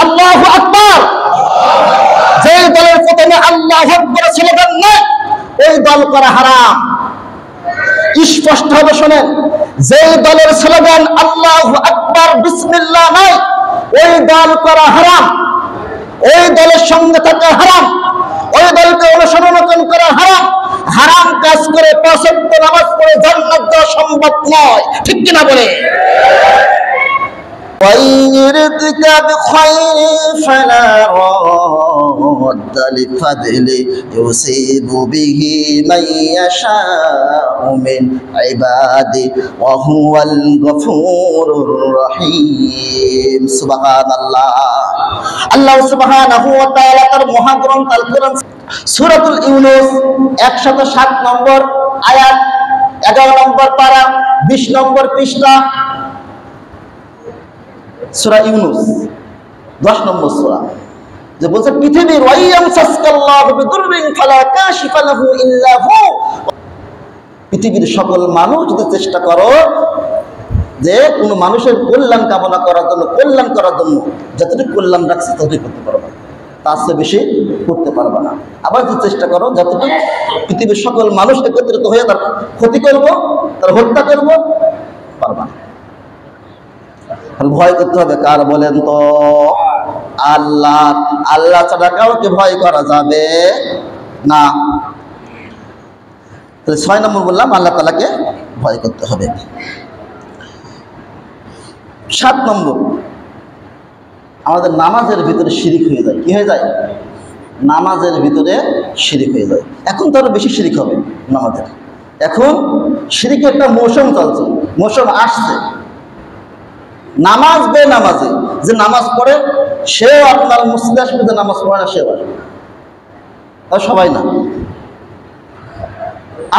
আল্লাহু আকবার। যে দলের প্রথমে আল্লাহু আকবার স্লোগান নাই ওই দল করা হারাম। স্পষ্ট হবে শোনেন, যে দলের স্লোগান আল্লাহু আকবার বিসমিল্লাহ নাই ওই দল করা হারাম, ওই দলের সঙ্গে থাকা হারাম, ওই দলকে অনুসরণ করা হারাম। হারাম কাজ করে 5 ওয়াক্ত নামাজ পড়ে জান্নাত যাওয়া সম্ভব নয়, ঠিক কিনা বলে? وَيُرِدْكَ بِخَيْرٍ فَلَا رَادَّ لِفَضْلِهِ يُصِيبُ بِهِ مَن يَشَاءُ مِنْ عِبَادِهِ وَهُوَ الْغَفُورُ الرَّحِيمُ। সুবহানাল্লাহ। আল্লাহ সুবহানাহু ওয়া তাআলা তার মহাগ্রন্থ আল কোরআন সূরাতুল ইউনূস 107 নম্বর আয়াত, 11 নম্বর পারা, 20 নম্বর পৃষ্ঠা, সূরা ইউনূস 10 নম্বর সূরা, যে বলছে পৃথিবীর ওয়াইয়ামসাসকাল্লাহু বিদুররিন ফালা কাশিফা লাহু ইল্লা হু, পৃথিবীর সকল মানুষ যদি চেষ্টা করো যে কোন মানুষের কল্যাণ কামনা করার জন্য, কল্যাণ করার জন্য যতটুকু কল্যাণ রাখছে ততটুকু করতে পারবে, তার চেয়ে বেশি করতে পারবে না। আবার যদি চেষ্টা করো যতটুকু পৃথিবীর সকল মানুষ একত্রিত হয়ে তার ক্ষতি করবো, তার হত্যা করবো, পারবে না। ভয় করতে হবে কার বলেন তো? আল্লাহ। আল্লাহ ছাড়া কাউকে ভয় করা যাবে না। 6 নম্বর বললাম আল্লাহ তাআলাকে ভয় করতে হবে। 7 নম্বর, আমাদের নামাজের ভিতরে শিরিক হয়ে যায়। কি হয়ে যায়? নামাজের ভিতরে শিরিক হয়ে যায়। এখন তো আরো বেশি শিরিক হবে নামাজের। এখন শিরিকের একটা মৌসুম চলছে, মৌসুম আসছে। নামাজ বেনামাজি যে নামাজ পড়ে সেও আপনার মসজিদে আসবে, যে নামাজ পড়ে না সেও আসবে, তা সবাই না।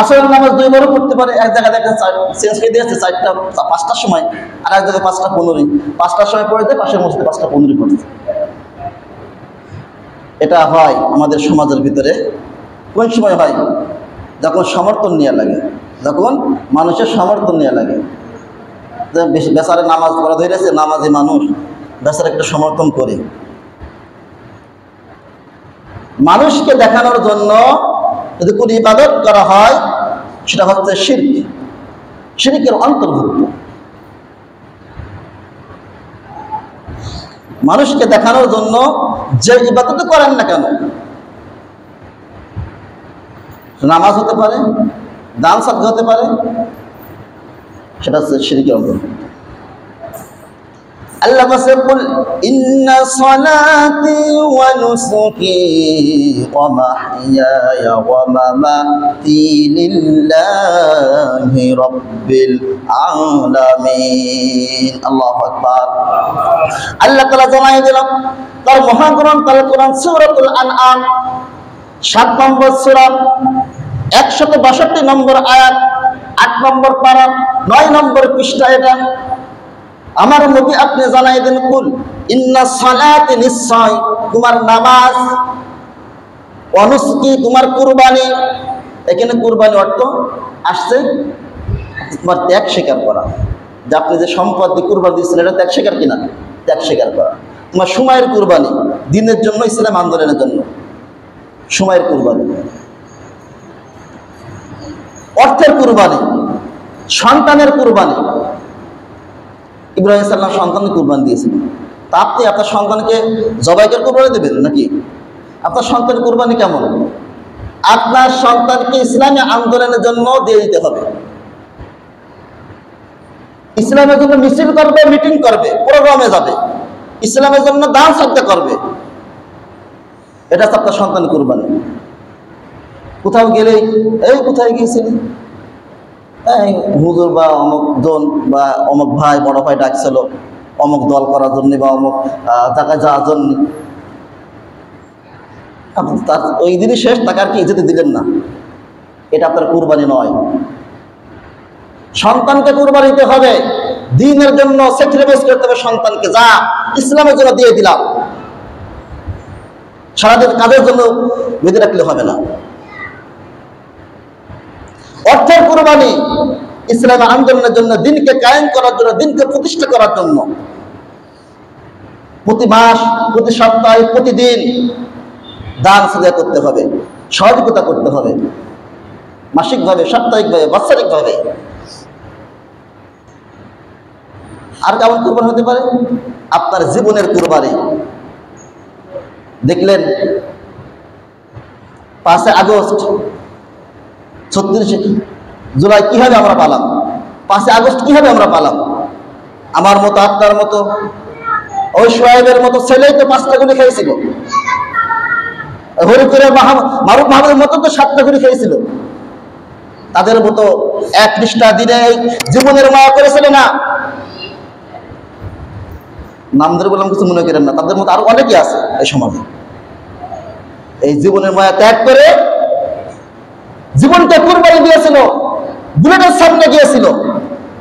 আসরের নামাজ 2 বারও পড়তে পারে, এক জায়গায় দেখেন চেঞ্জ হয়ে দিয়েছে 4টা 5টার সময়, আর এক জায়গায় 5টা 15, 5টার সময় পড়ে দেয়, পাশের মসজিদে 5টা 15 পড়ছে। এটা হয় আমাদের সমাজের ভিতরে। কোন সময় হয়? যখন সমর্থন নেওয়া লাগে, যখন মানুষের সমর্থন নেওয়া লাগে। বেচারে নামাজ পড়া ধরেছে, নামাজি মানুষ, বেচারা একটা সমর্থন করে। মানুষকে দেখানোর জন্য যদি কোন ইবাদত করা হয় সেটা হচ্ছে শিরক, শিরকের অন্তর্ভুক্ত। মানুষকে দেখানোর জন্য যে ইবাদত করেন না কেন, নামাজ হতে পারে, দান সাদকা হতে পারে, সেটা হচ্ছে শিরকের অন্তর্ভুক্ত। আল্লাহ বলেন, কুল ইন্না সালাতি ওয়া নুসুকি ওয়া মাহইয়ায়া ওয়া মামাতি লিল্লাহি রাব্বিল আলামিন। আল্লাহু আকবার। আল্লাহ তাআলা জানাই দিলেন তার মহাগ্রন্থ আল কোরআন সূরাতুল আনআম 7 নম্বর সূরা 162 নম্বর আয়াত, 8 নম্বর পারা, 9 নম্বর পৃষ্ঠা। এটা আমার নবী আপনি জানাই দেন, কুল ইন্না সালাতি, নিশ্চয় তোমার নামাজ, ওয়া নুসকি তোমার কুরবানি। এখানে কুরবানি অর্থ আসছে তোমার ত্যাগ স্বীকার করা, যে আপনি যে সম্পদ দিয়ে কুরবানি দিচ্ছেন এটা ত্যাগ স্বীকার কিনা? ত্যাগ স্বীকার করা। তোমার সময়ের কুরবানি, দিনের জন্য, ইসলাম আন্দোলনের জন্য সময়ের কুরবানি। অর্থের কুরবানি, সন্তানের কুরবানি। ইব্রাহিম সাল্লাম সন্তানকে কুরবানি দিয়েছিলেন। তা আপনি আপনার সন্তানকে জবাই করে কুরবানি দেবেন নাকি? আপনার সন্তানের কুরবানি কেমন? আপনার সন্তানকে ইসলামী আন্দোলনের জন্য দিয়ে দিতে হবে। ইসলামের জন্য মিছিল করবে, মিটিং করবে, প্রোগ্রামে যাবে, ইসলামের জন্য দান সাদকা করবে, এটা হচ্ছে আপনার সন্তানের কুরবানি। কোথাও গেলেই এই কোথায় গিয়েছিলি, হুজুর বা অমুক জন বা অমুক ভাই, বড় ভাই ডাকছিল অমুক দল করার জন্য বা অমুক জায়গায় যাওয়ার জন্য, তার ওই দিনই শেষ, তাকে আর কি যেতে দিলেন না। এটা আপনার কুরবানি নয়। সন্তানকে কুরবানি দিতে হবে, দ্বীনের জন্য স্যাক্রিফাইস করতে হবে সন্তানকে। যা ইসলামের জন্য দিয়ে দিলাম, সারাদিন কাজের জন্য বেঁধে রাখলে হবে না। অর্থের কুরবানি ইসলামী আন্দোলনের জন্য, দিনকে কায়েম করার জন্য, দিনকে প্রতিষ্ঠা করার জন্য। প্রতি মাস, প্রতি সপ্তাহে, প্রতিদিন দান সাদকা করতে হবে, সহযোগিতা করতে হবে, মাসিকভাবে, সাপ্তাহিকভাবে, বাৎসরিকভাবে। আর কেমন কুরবানি হতে পারে? আপনার জীবনের কুরবানি। দেখলেন 5 আগস্ট, 36 জুলাই কিভাবে আমরা পালাম, 5 আগস্ট কিভাবে আমরা পালাম? আমার মতো, আপনার মতো, ওই সোহেবের মতো ছেলেই তো 5টা গুলি খেয়েছিল, হরিপুরের মারুফ মাহমুদের মতো তো 7টা গুলি খেয়েছিল। তাদের মতো 1 দিনে জীবনের মায়া করেছিল না। নাম ধরে বললাম, কিছু মনে করেন না, তাদের মতো আরো অনেকেই আছে এই সমাজে। এই জীবনের মায়া ত্যাগ করে জীবনটা কুরবানি দিয়েছিল, বুলেটের সামনে গিয়েছিল।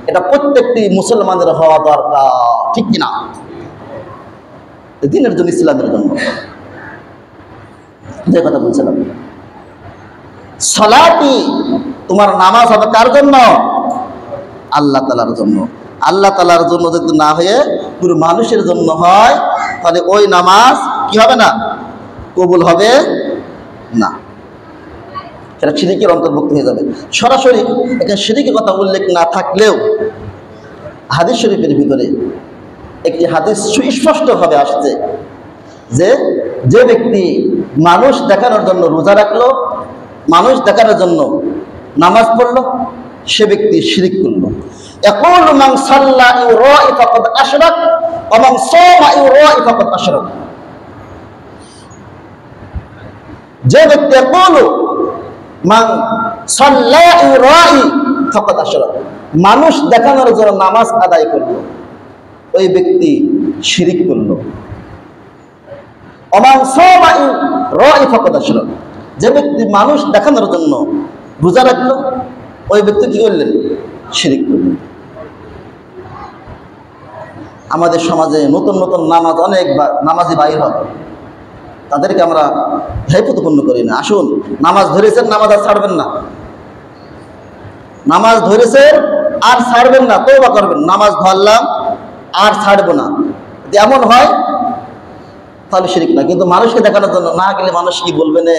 এটা প্রত্যেকটি মুসলমানের হওয়া দরকার, ঠিক কিনা? দিনের জন্য, ইসলামের জন্য। যে কথা বলছিলাম, সালাতি, তোমার নামাজ হবে কার জন্য? আল্লাহ তাআলার জন্য। আল্লাহ তাআলার জন্য যদি না হয়ে পুরো মানুষের জন্য হয়, তাহলে ওই নামাজ কি হবে না? কবুল হবে না, সেটা শিরকের অন্তর্ভুক্ত হয়ে যাবে। সরাসরি এখানে শিরকের কথা উল্লেখ না থাকলেও হাদিস শরীফের ভিতরে একটি হাদিস সুস্পষ্টভাবে আসছে যে, যে ব্যক্তি মানুষ দেখানোর জন্য রোজা রাখলো, মানুষ দেখানোর জন্য নামাজ পড়লো, সে ব্যক্তি শিরক করলো। ইয়াকুলু মান সাল্লা ইউরাই ফাকাদ আশরাক ওয়া মান সামা ইউরাই ফাকাদ আশরাক। যে ব্যক্তি ইয়াকুলু মান সাল্লা ইউরাই ফাকাদ আশরাক, মানুষ দেখানোর জন্য নামাজ আদায় করলো, ওই ব্যক্তি শিরক করলো। ওয়া মান সামা ইউরাই ফাকাদ আশরাক, যে ব্যক্তি মানুষ দেখানোর জন্য রোজা রাখলো, ওই ব্যক্তি কি করলেন? শিরক করলেন। আমাদের সমাজে নতুন নতুন অনেক নামাজি বাইর হবে, তাদেরকে আমরা প্রতিপন্ন করি না। আসুন, নামাজ ধরেছেন, নামাজ আর ছাড়বেন না। নামাজ ধরেছেন আর ছাড়বেন না, তওবা করবেন, নামাজ ধরলাম আর ছাড়বো না, যদি এমন হয় তাহলে শিরক না। কিন্তু মানুষকে দেখানোর জন্য না গেলে মানুষ কি বলবে না,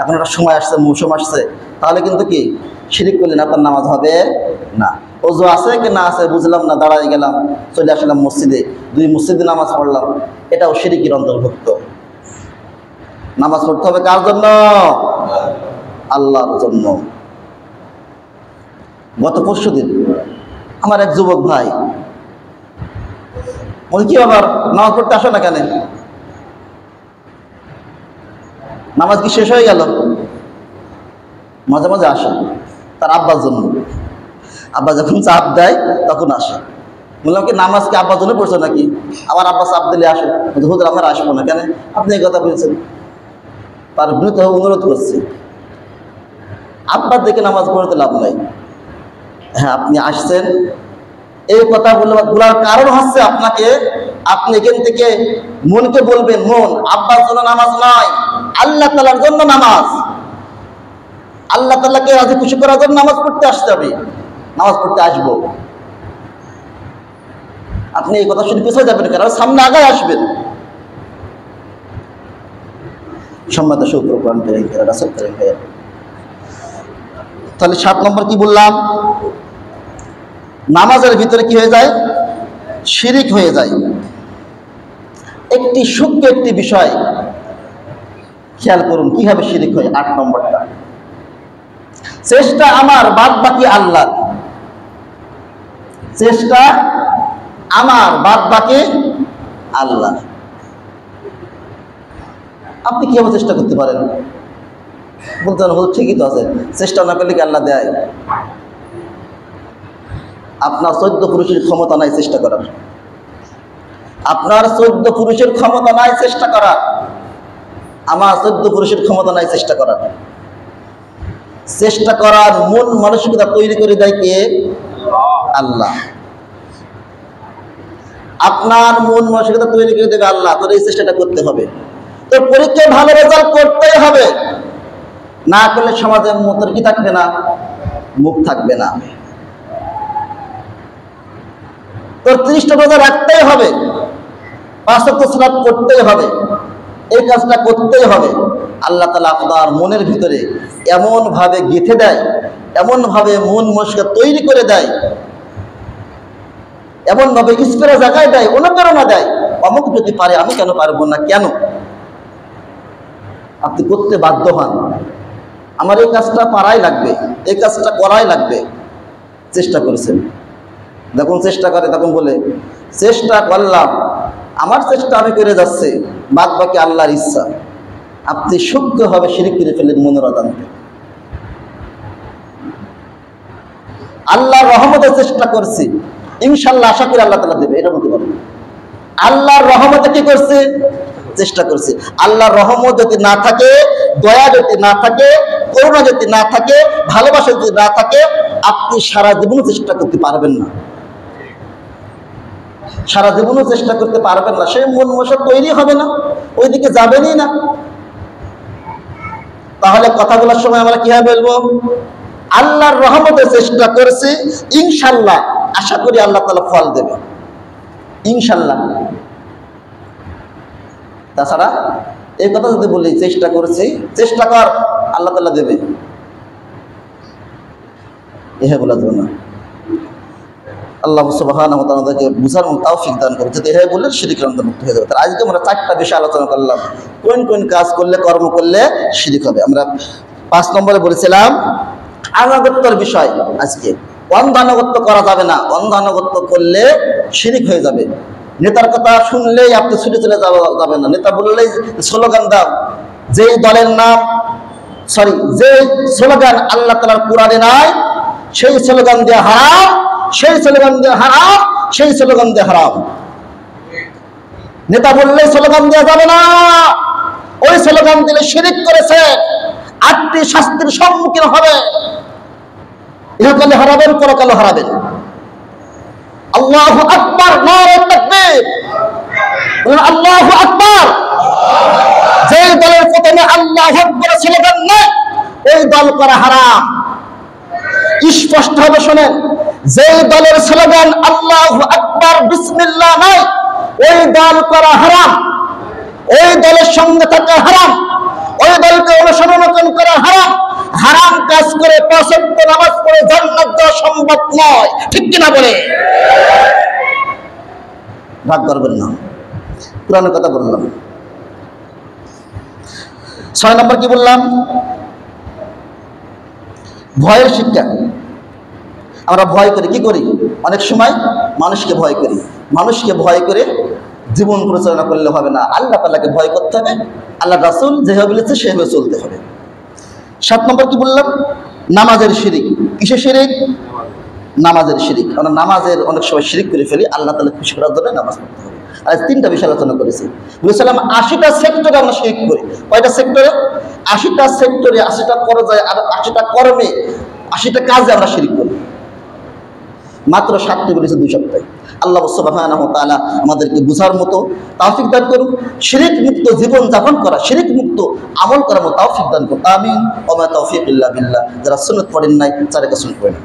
এখন একটা সময় আসছে, মৌসুম আসছে, তাহলে কিন্তু কি শিরক করলেন, আপনার নামাজ হবে না। ওযু আছে কি না আছে বুঝলাম না, দাঁড়াই গেলাম, চলে আসলাম মসজিদে, 2 মসজিদে নামাজ পড়লাম, এটাও শিরকের অন্তর্ভুক্ত। নামাজ পড়তে হবে কার জন্য? আল্লাহর জন্য। গত পরশুদিন আমার এক যুবক ভাই বলে, কি আবার নামাজ পড়তে আসো না কেন? নামাজ কি শেষ হয়ে গেল? মাঝে মাঝে আসে তার আব্বার জন্য, আব্বা যখন চাপ দেয় তখন আসে। বললাম, কি নামাজ কি আব্বার জন্য পড়ছো নাকি? আমার আব্বা চাপ দিলে আসে। হুজুর আমরা আসবো না কেন? আপনি এই কথা বলছেন। তার বিরুদ্ধে অনুরোধ করছি, আব্বার দেখে নামাজ পড়তে লাভ নাই। হ্যাঁ, আপনি আসছেন, এই কথা বলার কারণ হচ্ছে আপনি এখান থেকে মনকে বলবেন, মন আব্বার জন্য নামাজ নয়, আল্লাহ তাআলার জন্য নামাজ। আল্লাহ তাআলাকে রাজি খুশি করার জন্য নামাজ পড়তে আসতে হবে, নামাজ পড়তে আসবো। আপনি এই কথা শুনে পিছিয়ে যাবেন কেন? সামনে আগায় আসবেন। সম্মানিত শুকর কোরআন কারীম রাসূল কারীম ভাই, তাহলে 7 নম্বর কি বললাম? নামাজের ভিতরে কি হয়ে যায়? শিরিক হয়ে যায়। একটি সূক্ষ্ম একটি বিষয় খেয়াল করুন কিভাবে শিরিক হয়। 8 নম্বরটা, চেষ্টা আমার বাদ বাকি আল্লাহ। চেষ্টা আমার বাদ বাকি আল্লাহ। আপনি কিভাবে চেষ্টা করতে পারেন? বলতে পারেন, ঠিকই তো আছে, চেষ্টা না করলে কি আল্লাহ দেয়? আপনার 14 পুরুষের ক্ষমতা নাই চেষ্টা করার। আপনার 14 পুরুষের ক্ষমতা নাই চেষ্টা করার। আমার 14 পুরুষের ক্ষমতা নাই চেষ্টা করার। চেষ্টা করার মন মানসিকতা তৈরি করে দেয় কে? আল্লাহ। আপনার মন মানসিকতা তৈরি করে দেবে আল্লাহ। তোর এই চেষ্টাটা করতে হবে, তোর পরীক্ষায় ভালো রেজাল্ট করতেই হবে, না করলে সমাজের মতো কি থাকবে না? মুখ থাকবে না। তোর 30টা রোজা রাখতেই হবে, 5 ওয়াক্ত সালাত করতেই হবে, এই কাজটা করতেই হবে। আল্লাহ তাআলা আপনার মনের ভিতরে এমন ভাবে গেঁথে দেয়, এমন ভাবে মন মনকে তৈরি করে দেয়, এমন ভাবে ইস্তেরা জায়গায় দেয়, অনুপ্রেরণা দেয়, অমুক যদি পারে আমি কেন পারবো না, কেন? আপনি করতে বাধ্য হন, আমার এই কাজটা পারাই লাগবে, এই কাজটা করাই লাগবে। চেষ্টা করেছেন, যখন চেষ্টা করে তখন বলে চেষ্টা করলাম, আমার চেষ্টা আমি করে যাচ্ছে, বাদ বাকি আল্লাহর ইচ্ছা। আপনি সূক্ষ্মভাবে শিরক করে ফেলেন মনোরদানকে। আল্লাহর রহমতে চেষ্টা করছি, ইনশাল্লাহ আশা করি আল্লাহ তাআলা দেবে, এটা বলতে পারবো। আল্লাহর রহমতে কি করছে? চেষ্টা করছি। আল্লাহর রহমত যদি না থাকে, দয়া যদি না থাকে, করুণা যদি না থাকে, ভালোবাসা যদি না থাকে, আপনি সারা জীবনও চেষ্টা করতে পারবেন না, সারা জীবনও চেষ্টা করতে পারবেন না। সেই মন মনসা তৈরি হবে না, ওইদিকে যাবেনই না। তাহলে কথা বলার সময় আমরা কিভাবে বলবো? আল্লাহর রহমতে চেষ্টা করেছি, ইনশাল্লাহ আশা করি আল্লাহ তাআলা ফল দেবে, ইনশাল্লাহ। তাছাড়া এই কথা যদি বলি চেষ্টা করেছি, চেষ্টা কর, আল্লাহ তাআলা দেবে, এহে বলা যাবে না। আল্লাহ সুবহানাহু ওয়া তাআলা আমাদেরকে বুঝার মতো তৌফিক দান করে, যদি এহে বললে শিরকের অন্তর্ভুক্ত হয়ে যাবে। তার আজকে আমরা 4টা বিষয় আলোচনা করলাম, কোন কোন কাজ করলে, কর্ম করলে শিরক হবে। আমরা 5 নম্বরে বলেছিলাম আনুগত্যের বিষয়। আজকে অন্ধানুগত্য করা যাবে না, অন্ধানুগত্য করলে শিরক হয়ে যাবে। নেতার কথা শুনলেই আপনি ছুটে চলে যাবেন না, নেতা বললেই স্লোগান দাও, যেই দলের নাম যে স্লোগান আল্লাহ তাআলার কোরআনে নাই, সেই স্লোগান দিয়ে হারাম, সেই স্লোগান দিয়ে হারাম, সেই স্লোগান দিয়ে হারাম। নেতা বললেই স্লোগান দেওয়া যাবে না, ওই স্লোগান দিলে শিরক করেছে, 8টি শাস্তির সম্মুখীন হবে, ইহকালে হারাবেন, পরকালে হারাবেন। আল্লাহু আকবার, নারে তাকবীর, আল্লাহু আকবার। যে দলের প্রথমে আল্লাহু আকবার স্লোগান নেই, ওই দল করা হারাম। স্পষ্ট হবে শোনেন, যে দলের স্লোগান আল্লাহু আকবার বিসমিল্লাহ নাই, ওই দল করা হারাম, ওই দলের সঙ্গে থাকা হারাম, ওই দলকে অনুসরণ করা হারাম। হারাম কাজ করে 5 ওয়াক্ত নামাজ পড়ে জান্নাত যাওয়া সম্ভব নয়, ঠিক কিনা বলে? রাগ করবেন না, কোরআনের কথা বললাম। 6 নম্বর কি বললাম? ভয়ের শিক্ষা। আমরা ভয় করি, কি করি? অনেক সময় মানুষকে ভয় করি, মানুষকে ভয় করে জীবন পরিচালনা করলে হবে না, আল্লাহ তাআলাকে ভয় করতে হবে, আল্লাহ রাসূল যেভাবে বলেছে সেভাবে চলতে হবে। 7 নম্বর কি বললাম? নামাজের শিরিক। কিসের শিরিক? নামাজের শিরিক। আমরা নামাজের অনেক সময় শিরিক করে ফেলি, আল্লাহ তাআলা খুশি করার জন্য নামাজ পড়তে হবে। আর 3টা বিষয় আলোচনা করেছি, বলেছিলাম 80টা সেক্টরে আমরা শিরিক করি। কয়টা সেক্টরে? 80টা সেক্টরে, 80টা পর্যায়ে, আর 80টা কর্মে, 80টা কাজে আমরা শিরিক করি। মাত্র 7টি বলেছে 2 সপ্তাহে। আল্লাহ সুবহানাহু ওয়া তাআলা আমাদেরকে বুঝার মতো তৌফিক দান করুন, শিরক মুক্ত জীবন যাপন করা, শিরক মুক্ত আমল করার মতো তৌফিক দান করুন। আমিন। ওয়া মা তাওফীক ইল্লা বিল্লাহ। যারা সুন্নাত পড়েন নাই, 4 রাকাত সুন্নাত পড়েন।